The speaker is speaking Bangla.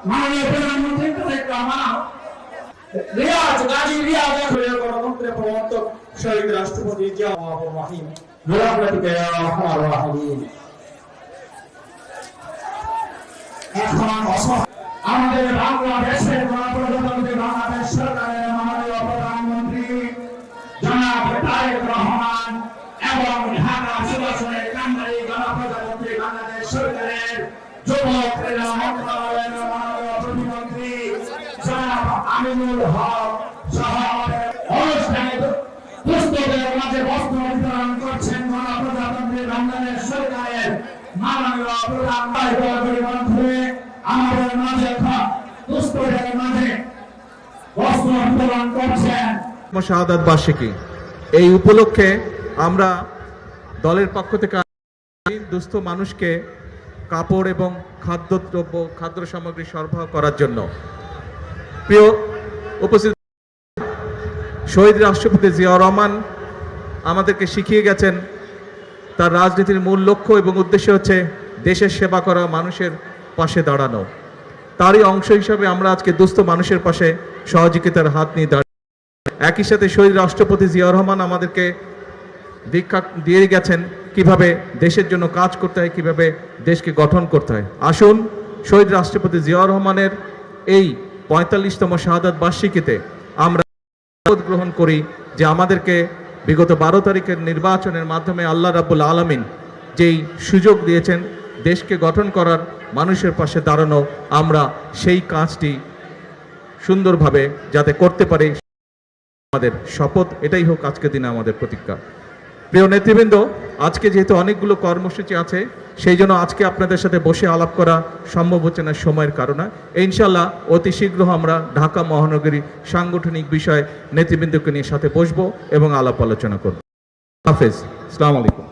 মাননীয় প্রধানমন্ত্রী রিয়াজ গাজী রিয়াজ গণতন্ত্রের প্রবর্তক শহীদ রাষ্ট্রপতি জিয়া রহমান এখন আমাদের বাংলাদেশের গণপ্রজাতন্ত্রী বাংলাদেশ সরকারের মাননীয় প্রধানমন্ত্রী জনাব তারেক রহমান এবং ঢাকা সুভাষনের কান্ডারি গণপ্রজাতন্ত্রী বাংলাদেশ সরকারের যুব ক্রীড়া মন্ত্রণালয়ের মাননীয় প্রতিমন্ত্রী জনাব আমিনুল হক সহ অনুষ্ঠানে পুস্তকের মাঝে বস্ত্র বিতরণ করছেন গণপ্রজাতন্ত্রী বাংলাদেশ সরকারের মাননীয় প্রধানমন্ত্রী আমাদের মাঝে পুস্তকের মাঝে বস্ত্র বিতরণ করছেন। শাহাদাত বার্ষিকী এই উপলক্ষে আমরা দলের পক্ষ থেকে দুস্থ মানুষকে কাপড় এবং খাদ্যদ্রব্য খাদ্য সামগ্রী সরবরাহ করার জন্য প্রিয় উপস্থিত শহীদ রাষ্ট্রপতি জিয়াউর রহমান আমাদেরকে শিখিয়ে গেছেন তার রাজনীতির মূল লক্ষ্য এবং উদ্দেশ্য হচ্ছে দেশের সেবা করা, মানুষের পাশে দাঁড়ানো। তারই অংশ হিসাবে আমরা আজকে দুস্থ মানুষের পাশে সহযোগিতার হাত নিয়ে দাঁড়িয়ে। একই সাথে শহীদ রাষ্ট্রপতি জিয়াউর রহমান আমাদেরকে দীক্ষা দিয়ে গেছেন কিভাবে দেশের জন্য কাজ করতে হয়, কিভাবে দেশকে গঠন করতে হয়। আসুন শহীদ রাষ্ট্রপতি জিয়াউর রহমানের এই ৪৫তম শাহাদাত বার্ষিকীতে আমরা শপথ গ্রহণ করি যে আমাদেরকে বিগত ১২ তারিখের নির্বাচনের মাধ্যমে আল্লাহ রাব্বুল আলামিন যেই সুযোগ দিয়েছেন দেশকে গঠন করার, মানুষের পাশে দাঁড়ানো, আমরা সেই কাজটি সুন্দরভাবে যাতে করতে পারি আমাদের শপথ, এটাই হোক আজকের দিনে আমাদের প্রতিজ্ঞা। প্রিয় নেতৃবৃন্দ, আজকে যেহেতু অনেকগুলো কর্মসূচি আছে সেই জন্য আজকে আপনাদের সাথে বসে আলাপ করা সম্ভব হচ্ছে না সময়ের কারণে। ইনশাল্লাহ অতি শীঘ্র আমরা ঢাকা মহানগরী সাংগঠনিক বিষয়ে নেতৃবৃন্দকে নিয়ে সাথে বসবো এবং আলাপ আলোচনা করব। হাফেজ, আসসালামু আলাইকুম।